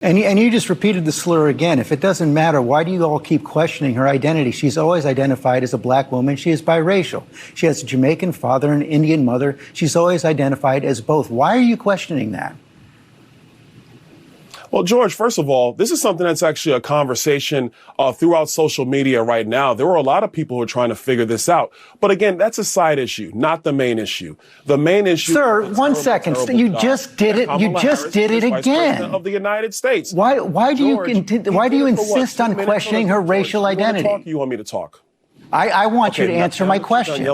And you just repeated the slur again. If it doesn't matter, why do you all keep questioning her identity? She's always identified as a black woman. She is biracial. She has a Jamaican father and an Indian mother. She's always identified as both. Why are you questioning that? Well, George, first of all, this is something that's actually a conversation throughout social media right now. There are a lot of people who are trying to figure this out. But again, that's a side issue, not the main issue. The main issue. Sir, one second. You just did it. You just did it again. Of the United States. Why do you insist on questioning her racial identity? You want me to talk? I want you to answer my question.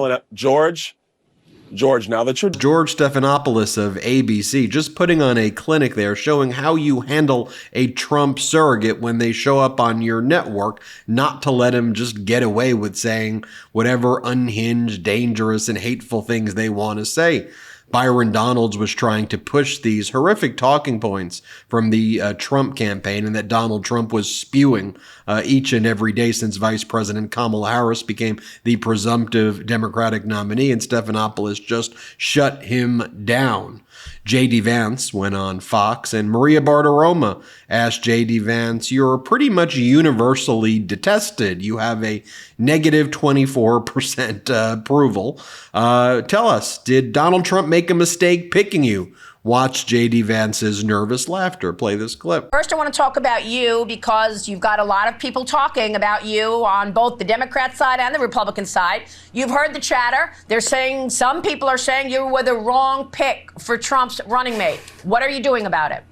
George, now that you're... George Stephanopoulos of ABC, just putting on a clinic there showing how you handle a Trump surrogate when they show up on your network, not to let him just get away with saying whatever unhinged, dangerous, and hateful things they want to say. Byron Donalds was trying to push these horrific talking points from the Trump campaign and that Donald Trump was spewing each and every day since Vice President Kamala Harris became the presumptive Democratic nominee, and Stephanopoulos just shut him down. J.D. Vance went on Fox, and Maria Bartiromo asked J.D. Vance, "You're pretty much universally detested. You have a negative 24% approval. Tell us, did Donald Trump make a mistake picking you?" Watch J.D. Vance's nervous laughter. Play this clip. First, I want to talk about you because you've got a lot of people talking about you on both the Democrat side and the Republican side. You've heard the chatter. They're saying, some people are saying you were the wrong pick for Trump's running mate. What are you doing about it?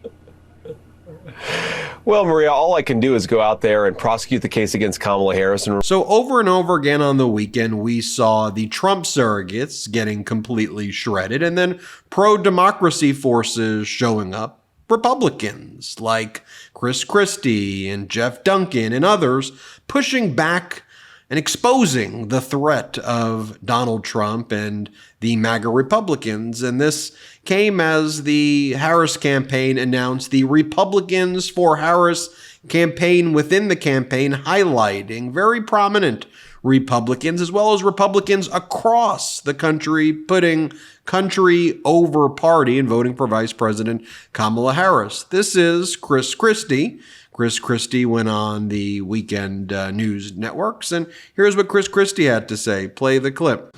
Well, Maria, all I can do is go out there and prosecute the case against Kamala Harris. So over and over again on the weekend, we saw the Trump surrogates getting completely shredded and then pro-democracy forces showing up. Republicans like Chris Christie and Jeff Duncan and others pushing back and exposing the threat of Donald Trump and the MAGA Republicans. And this came as the Harris campaign announced the Republicans for Harris campaign within the campaign, highlighting very prominent Republicans as well as Republicans across the country, putting country over party and voting for Vice President Kamala Harris. This is Chris Christie. Chris Christie went on the weekend news networks, and here's what Chris Christie had to say. Play the clip.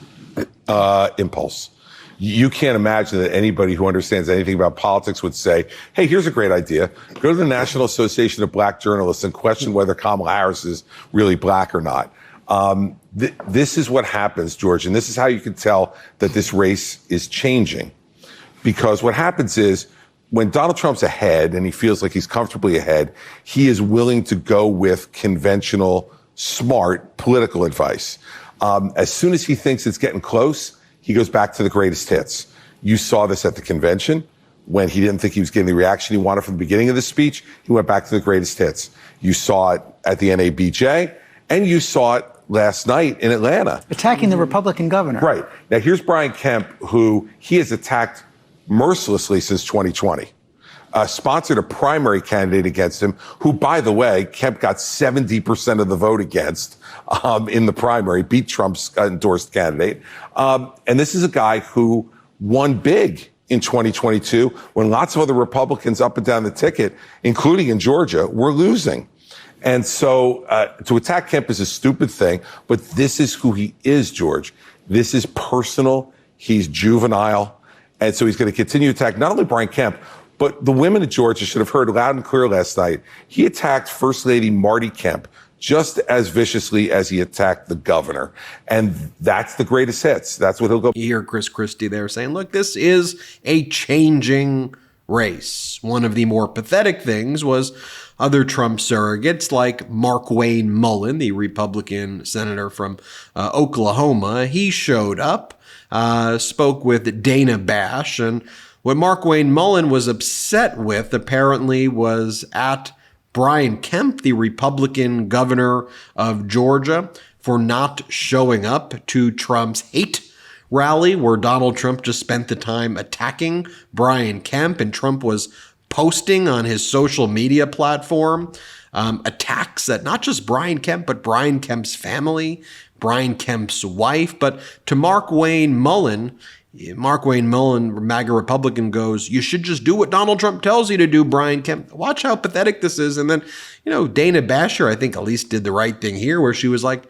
Impulse. You can't imagine that anybody who understands anything about politics would say, hey, here's a great idea. Go to the National Association of Black Journalists and question whether Kamala Harris is really black or not. This is what happens, George, and this is how you can tell that this race is changing. Because what happens is, when Donald Trump's ahead and he feels like he's comfortably ahead, he is willing to go with conventional, smart political advice. As soon as he thinks it's getting close, he goes back to the greatest hits. You saw this at the convention when he didn't think he was getting the reaction he wanted from the beginning of the speech. He went back to the greatest hits. You saw it at the NABJ, and you saw it last night in Atlanta. Attacking the Republican governor. Right. Now, here's Brian Kemp, who he has attacked mercilessly since 2020, sponsored a primary candidate against him, who, by the way, Kemp got 70% of the vote against in the primary, beat Trump's endorsed candidate. And this is a guy who won big in 2022 when lots of other Republicans up and down the ticket, including in Georgia, were losing. And so to attack Kemp is a stupid thing, but this is who he is, George. This is personal. He's juvenile. And so he's going to continue to attack not only Brian Kemp, but the women of Georgia should have heard loud and clear last night. He attacked First Lady Marty Kemp just as viciously as he attacked the governor. And that's the greatest hits. That's what he'll go. You hear Chris Christie there saying, look, this is a changing race. One of the more pathetic things was other Trump surrogates like Markwayne Mullin, the Republican senator from Oklahoma. He showed up. Spoke with Dana Bash, and what Markwayne Mullin was upset with apparently was at Brian Kemp, the Republican governor of Georgia, for not showing up to Trump's hate rally where Donald Trump just spent the time attacking Brian Kemp, and Trump was posting on his social media platform attacks at not just Brian Kemp, but Brian Kemp's family, Brian Kemp's wife. But to Markwayne Mullin, Mark Wayne Millen, MAGA Republican, goes, you should just do what Donald Trump tells you to do, Brian Kemp. Watch how pathetic this is. And then, Dana Basher, I think, at least did the right thing here, where she was like,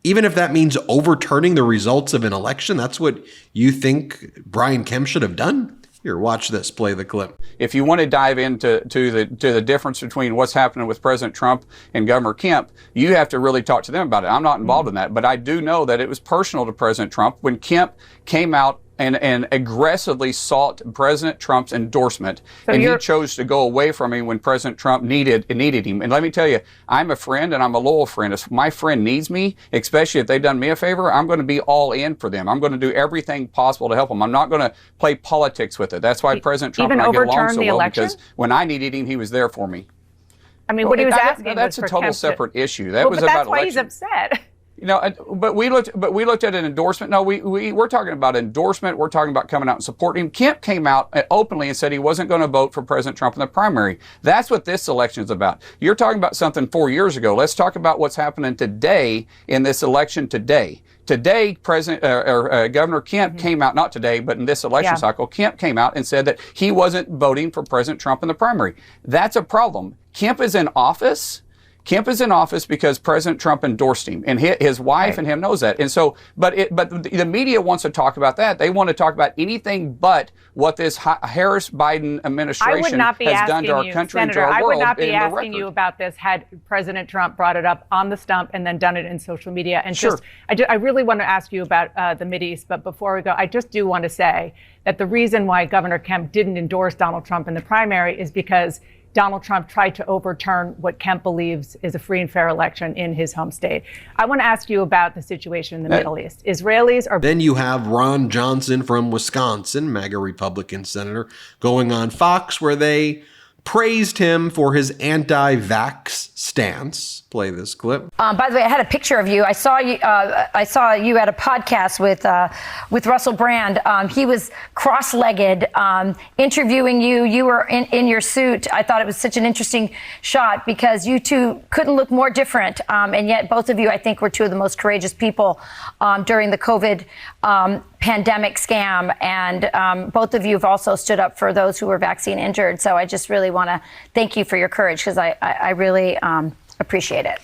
even if that means overturning the results of an election, that's what you think Brian Kemp should have done? Here, watch this. Play the clip. If you want to dive into the difference between what's happening with President Trump and Governor Kemp, you have to really talk to them about it. I'm not involved in that, but I do know that it was personal to President Trump when Kemp came out and aggressively sought President Trump's endorsement, and he chose to go away from him when President Trump needed him. And let me tell you, I'm a friend and I'm a loyal friend. If my friend needs me, especially if they've done me a favor, I'm going to be all in for them. I'm going to do everything possible to help them. I'm not going to play politics with it. That's why President Trump and I get along so well, because when I needed him, he was there for me. I mean, what he was asking that's was a total separate issue. That was but about that's why election. he's upset. But we looked at an endorsement. No, we're talking about endorsement. We're talking about coming out and supporting him. Kemp came out openly and said he wasn't going to vote for President Trump in the primary. That's what this election is about. You're talking about something 4 years ago. Let's talk about what's happening today in this election today. Today, Governor Kemp came out, not today, but in this election cycle, Kemp came out and said that he wasn't voting for President Trump in the primary. That's a problem. Kemp is in office. Kemp is in office because President Trump endorsed him, and his wife and him knows that. And so, but the media wants to talk about that. They want to talk about anything but what this Harris-Biden administration has done to our country and to our world. I would not be asking you about this had President Trump brought it up on the stump and then done it in social media. And I really want to ask you about the Mideast, but before we go, I just do want to say that the reason why Governor Kemp didn't endorse Donald Trump in the primary is because Donald Trump tried to overturn what Kemp believes is a free and fair election in his home state. I want to ask you about the situation in the Middle East. Israelis are... Then you have Ron Johnson from Wisconsin, MAGA Republican senator, going on Fox, where they praised him for his anti-vax stance. Play this clip. By the way, I had a picture of you. I saw you at a podcast with Russell Brand. He was cross-legged interviewing you. You were in your suit. I thought it was such an interesting shot because you two couldn't look more different. And yet both of you, I think, were two of the most courageous people during the COVID pandemic scam. And both of you have also stood up for those who were vaccine injured. So I just really want to thank you for your courage because I really appreciate it.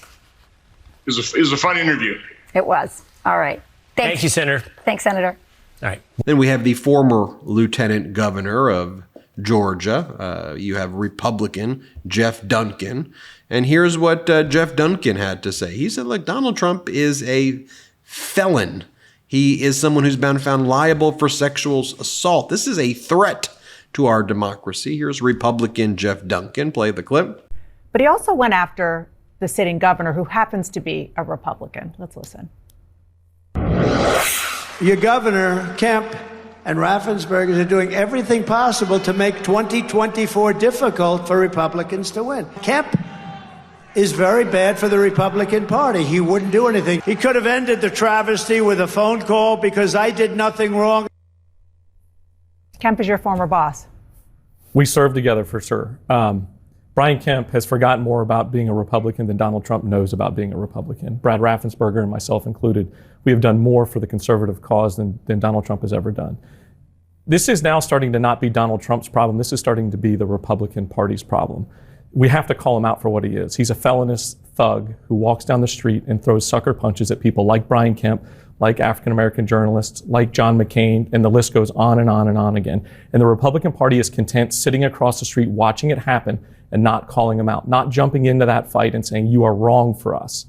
It was a fun interview. It was. All right. Thank you, Senator. Thanks, Senator. All right. Then we have the former lieutenant governor of Georgia. You have Republican Jeff Duncan. And here's what Jeff Duncan had to say. He said, look, Donald Trump is a felon. He is someone who's been found liable for sexual assault. This is a threat to our democracy. Here's Republican Jeff Duncan. Play the clip. But he also went after the sitting governor, who happens to be a Republican. Let's listen. Your governor, Kemp, and Raffensperger are doing everything possible to make 2024 difficult for Republicans to win. Kemp is very bad for the Republican Party. He wouldn't do anything. He could have ended the travesty with a phone call because I did nothing wrong. Kemp is your former boss. We served together for sure. Brian Kemp has forgotten more about being a Republican than Donald Trump knows about being a Republican. Brad Raffensperger and myself included, we have done more for the conservative cause than Donald Trump has ever done. This is now starting to not be Donald Trump's problem. This is starting to be the Republican Party's problem. We have to call him out for what he is. He's a felonious thug who walks down the street and throws sucker punches at people like Brian Kemp, like African-American journalists, like John McCain, and the list goes on and on and on again. And the Republican Party is content sitting across the street watching it happen and not calling him out, not jumping into that fight and saying, you are wrong for us.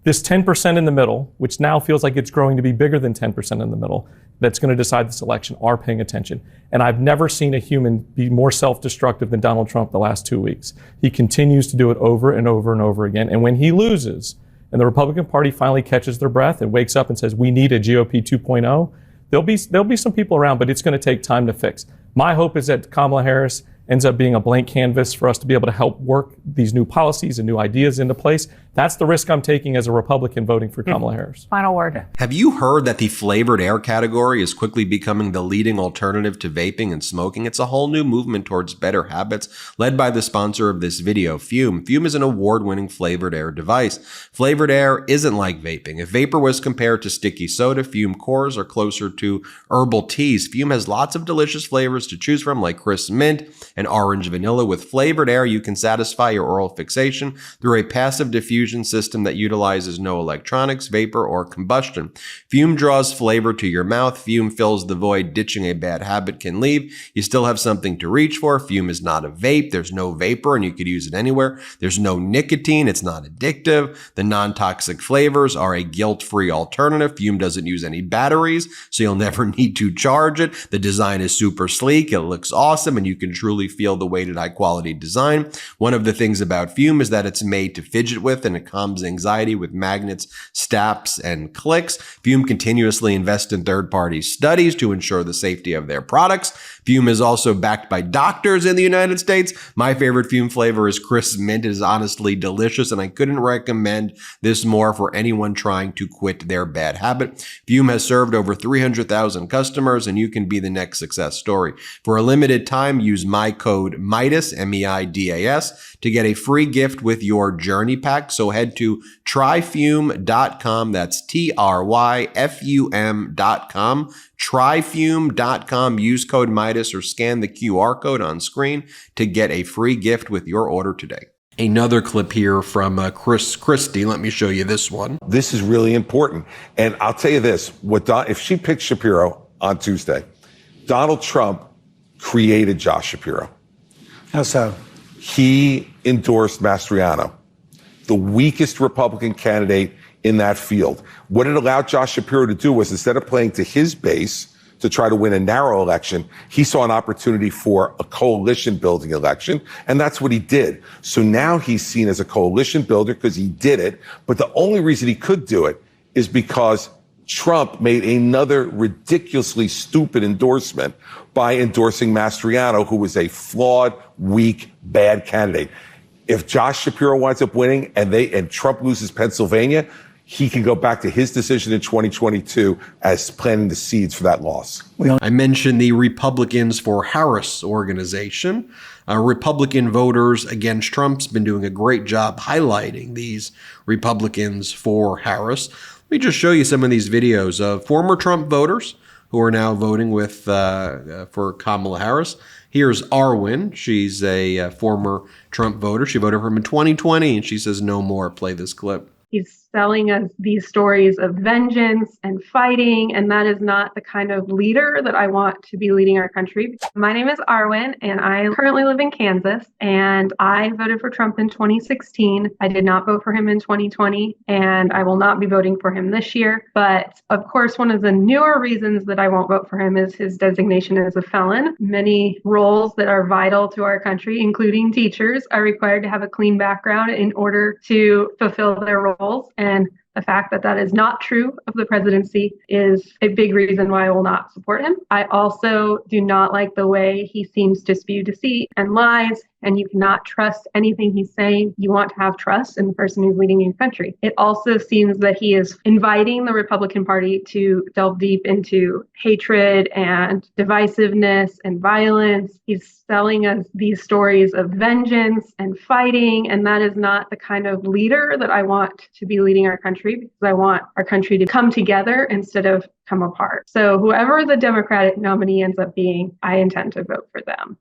This 10% in the middle, which now feels like it's growing to be bigger than 10% in the middle, that's going to decide this election, are paying attention. And I've never seen a human be more self-destructive than Donald Trump the last 2 weeks. He continues to do it over and over and over again. And when he loses, and the Republican Party finally catches their breath and wakes up and says, we need a GOP 2.0, there'll be some people around, but it's going to take time to fix. My hope is that Kamala Harris ends up being a blank canvas for us to be able to help work these new policies and new ideas into place. That's the risk I'm taking as a Republican voting for Kamala Harris. Final word. Have you heard that the flavored air category is quickly becoming the leading alternative to vaping and smoking? It's a whole new movement towards better habits, led by the sponsor of this video, Fume. Fume is an award-winning flavored air device. Flavored air isn't like vaping. If vapor was compared to sticky soda, Fume cores are closer to herbal teas. Fume has lots of delicious flavors to choose from, like crisp mint and orange vanilla. With flavored air, you can satisfy your oral fixation through a passive diffusion system that utilizes no electronics, vapor, or combustion. Fume draws flavor to your mouth. Fume fills the void ditching a bad habit can leave. You still have something to reach for. Fume is not a vape. There's no vapor, and you could use it anywhere. There's no nicotine. It's not addictive. The non-toxic flavors are a guilt-free alternative. Fume doesn't use any batteries, so you'll never need to charge it. The design is super sleek. It looks awesome, and you can truly feel the weighted high-quality design. One of the things about Fume is that it's made to fidget with, and it calms anxiety with magnets, snaps, and clicks. Fume continuously invests in third-party studies to ensure the safety of their products. Fume is also backed by doctors in the United States. My favorite Fume flavor is crisp mint. It is honestly delicious, and I couldn't recommend this more for anyone trying to quit their bad habit. Fume has served over 300,000 customers, and you can be the next success story. For a limited time, use my code MIDAS, MEIDAS, to get a free gift with your journey pack. So head to tryfume.com. That's TRYFUM.com. Tryfume.com. Use code MIDAS or scan the QR code on screen to get a free gift with your order today. Another clip here from Chris Christie. Let me show you this one. This is really important. And I'll tell you this, if she picked Shapiro on Tuesday, Donald Trump created Josh Shapiro. How so? He endorsed Mastriano, the weakest Republican candidate in that field. What it allowed Josh Shapiro to do was, instead of playing to his base to try to win a narrow election, he saw an opportunity for a coalition building election, and that's what he did. So now he's seen as a coalition builder because he did it, but the only reason he could do it is because Trump made another ridiculously stupid endorsement by endorsing Mastriano, who was a flawed, weak, bad candidate. If Josh Shapiro winds up winning and Trump loses Pennsylvania, he can go back to his decision in 2022 as planting the seeds for that loss. I mentioned the Republicans for Harris organization. Republican voters against Trump's been doing a great job highlighting these Republicans for Harris. Let me just show you some of these videos of former Trump voters who are now voting with for Kamala Harris. Here's Arwen. She's a former Trump voter. She voted for him in 2020, and she says no more. Play this clip. He's selling us these stories of vengeance and fighting, and that is not the kind of leader that I want to be leading our country. My name is Arwen, and I currently live in Kansas, and I voted for Trump in 2016. I did not vote for him in 2020, and I will not be voting for him this year. But of course, one of the newer reasons that I won't vote for him is his designation as a felon. Many roles that are vital to our country, including teachers, are required to have a clean background in order to fulfill their roles. And the fact that that is not true of the presidency is a big reason why I will not support him. I also do not like the way he seems to spew deceit and lies, and you cannot trust anything he's saying. You want to have trust in the person who's leading your country. It also seems that he is inviting the Republican Party to delve deep into hatred and divisiveness and violence. He's selling us these stories of vengeance and fighting, and that is not the kind of leader that I want to be leading our country, because I want our country to come together instead of come apart. So whoever the Democratic nominee ends up being, I intend to vote for them.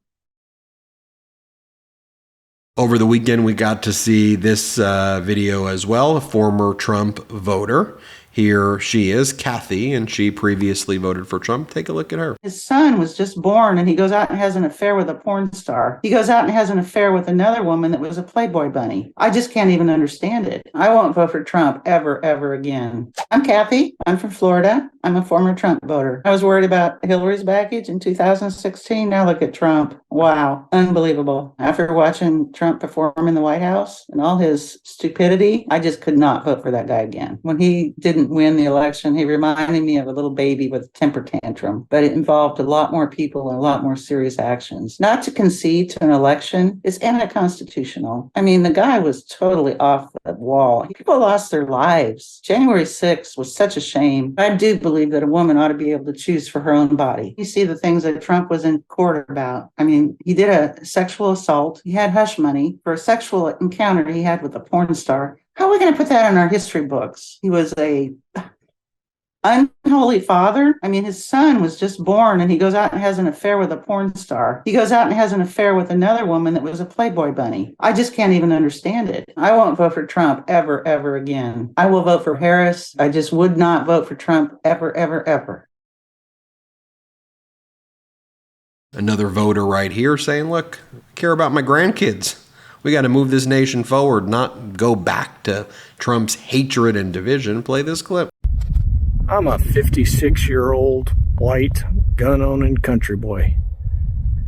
Over the weekend, we got to see this video as well, a former Trump voter. Here she is, Kathy, and she previously voted for Trump. Take a look at her. His son was just born, and he goes out and has an affair with a porn star. He goes out and has an affair with another woman that was a Playboy bunny. I just can't even understand it. I won't vote for Trump ever again. I'm Kathy. I'm from Florida. I'm a former Trump voter. I was worried about Hillary's baggage in 2016. Now look at Trump. Wow. Unbelievable. After watching Trump perform in the White House and all his stupidity, I just could not vote for that guy again. When he didn't didn't win the election. He reminded me of a little baby with a temper tantrum, but it involved a lot more people and a lot more serious actions. Not to concede to an election is anti-constitutional. I mean, the guy was totally off the wall. People lost their lives. January 6th was such a shame. I do believe that a woman ought to be able to choose for her own body. You see the things that Trump was in court about. I mean, he did a sexual assault. He had hush money for a sexual encounter he had with a porn star. How are we going to put that in our history books? He was a unholy father. I mean, his son was just born and he goes out and has an affair with a porn star. He goes out and has an affair with another woman that was a Playboy bunny. I just can't even understand it. I won't vote for Trump ever, ever again. I will vote for Harris. I just would not vote for Trump ever, ever, ever. Another voter right here saying, look, I care about my grandkids. We got to move this nation forward, not go back to Trump's hatred and division. Play this clip. I'm a 56-year-old white gun-owning country boy.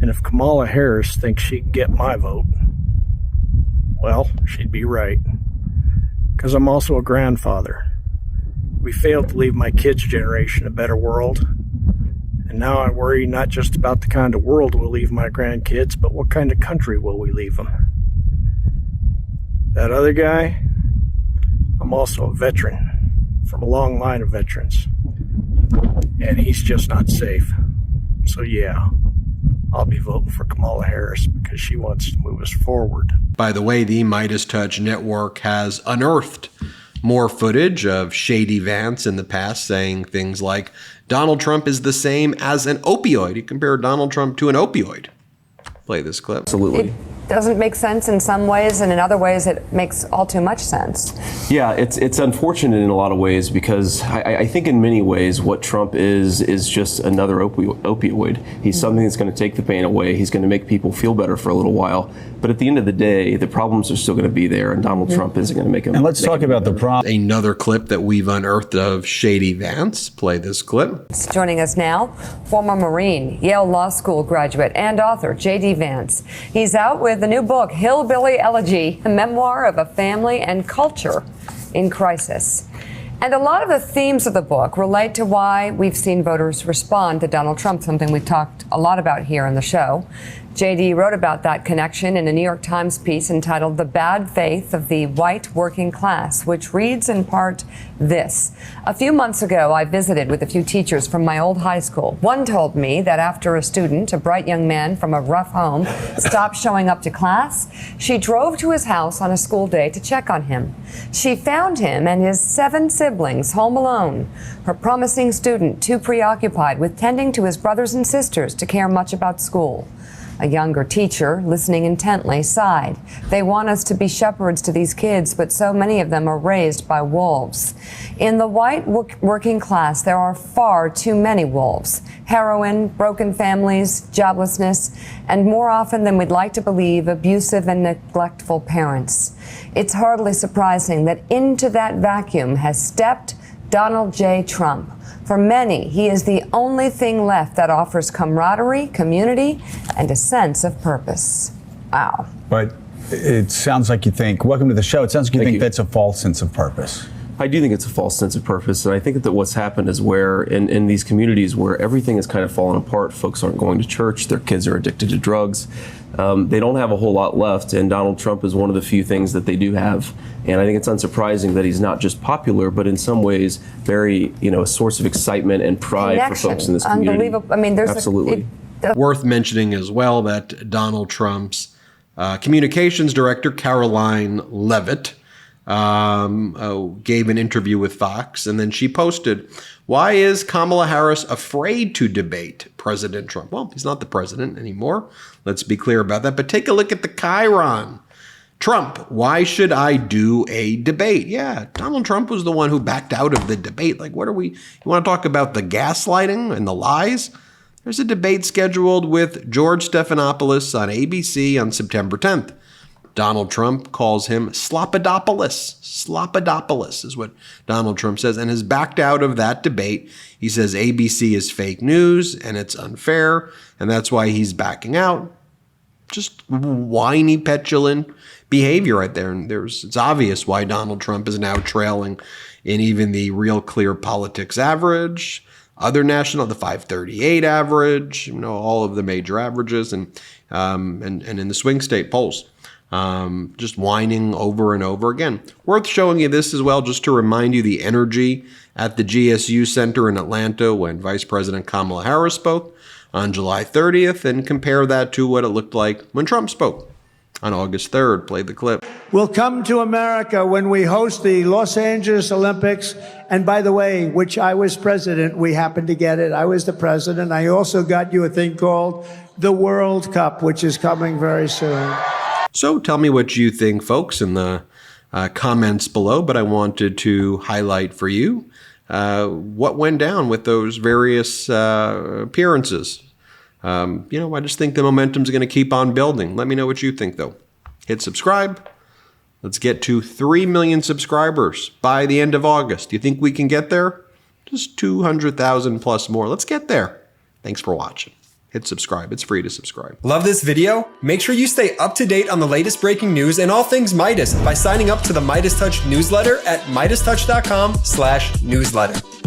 And if Kamala Harris thinks she can get my vote, well, she'd be right. Because I'm also a grandfather. We failed to leave my kids' generation a better world. And now I worry not just about the kind of world we'll leave my grandkids, but what kind of country will we leave them? That other guy, I'm also a veteran from a long line of veterans. And he's just not safe. So yeah, I'll be voting for Kamala Harris because she wants to move us forward. By the way, the MeidasTouch network has unearthed more footage of Shady Vance in the past saying things like, Donald Trump is the same as an opioid. He compared Donald Trump to an opioid. Play this clip. Absolutely. It doesn't make sense in some ways, and in other ways it makes all too much sense. Yeah, it's unfortunate in a lot of ways because I think in many ways what Trump is just another opioid. He's something that's going to take the pain away. He's going to make people feel better for a little while. But at the end of the day, the problems are still going to be there, and Donald Trump isn't going to make them. And let's talk about the problem. Another clip that we've unearthed of Shady Vance. Play this clip. Joining us now, former Marine, Yale Law School graduate, and author J.D. Vance. He's out with the new book, Hillbilly Elegy, a memoir of a family and culture in crisis. And a lot of the themes of the book relate to why we've seen voters respond to Donald Trump, something we've talked a lot about here on the show. J.D. wrote about that connection in a New York Times piece entitled The Bad Faith of the White Working Class, which reads in part this. A few months ago, I visited with a few teachers from my old high school. One told me that after a student, a bright young man from a rough home, stopped showing up to class, she drove to his house on a school day to check on him. She found him and his 7 siblings home alone. Her promising student too preoccupied with tending to his brothers and sisters to care much about school. A younger teacher, listening intently, sighed. They want us to be shepherds to these kids, but so many of them are raised by wolves. In the white working class, there are far too many wolves. Heroin, broken families, joblessness, and more often than we'd like to believe, abusive and neglectful parents. It's hardly surprising that into that vacuum has stepped Donald J. Trump. For many, he is the only thing left that offers camaraderie, community, and a sense of purpose. Wow. But it sounds like you think, welcome to the show, it sounds like you think that's a false sense of purpose. I do think it's a false sense of purpose, and I think that what's happened is where in these communities where everything is kind of fallen apart, folks aren't going to church, their kids are addicted to drugs, they don't have a whole lot left, and Donald Trump is one of the few things that they do have. And I think it's unsurprising that he's not just popular, but in some ways very, a source of excitement and pride for folks in this community. Unbelievable. I mean, there's absolutely worth mentioning as well that Donald Trump's communications director, Caroline Leavitt, gave an interview with Fox, and then she posted, "Why is Kamala Harris afraid to debate President Trump?" Well, he's not the president anymore. Let's be clear about that. But take a look at the chyron. Trump, why should I do a debate? Yeah, Donald Trump was the one who backed out of the debate. Like, you want to talk about the gaslighting and the lies? There's a debate scheduled with George Stephanopoulos on ABC on September 10th. Donald Trump calls him Slopadopoulos. Slopadopoulos is what Donald Trump says, and has backed out of that debate. He says ABC is fake news and it's unfair, and that's why he's backing out. just whiny, petulant behavior right there. And it's obvious why Donald Trump is now trailing in even the Real Clear Politics average, other national, the 538 average, all of the major averages, and in the swing state polls. Just whining over and over again. Worth showing you this as well, just to remind you the energy at the GSU Center in Atlanta when Vice President Kamala Harris spoke on July 30th, and compare that to what it looked like when Trump spoke on August 3rd. Play the clip. Will come to America when we host the Los Angeles Olympics. And by the way, which I was president, we happened to get it. I was the president. I also got you a thing called the World Cup, which is coming very soon. So tell me what you think, folks, in the comments below. But I wanted to highlight for you what went down with those various appearances. I just think the momentum's going to keep on building. Let me know what you think, though. Hit subscribe. Let's get to 3 million subscribers by the end of August. Do you think we can get there? Just 200,000 plus more. Let's get there. Thanks for watching. Hit subscribe. It's free to subscribe. Love this video? Make sure you stay up to date on the latest breaking news and all things Meidas by signing up to the MeidasTouch newsletter at MeidasTouch.com/newsletter.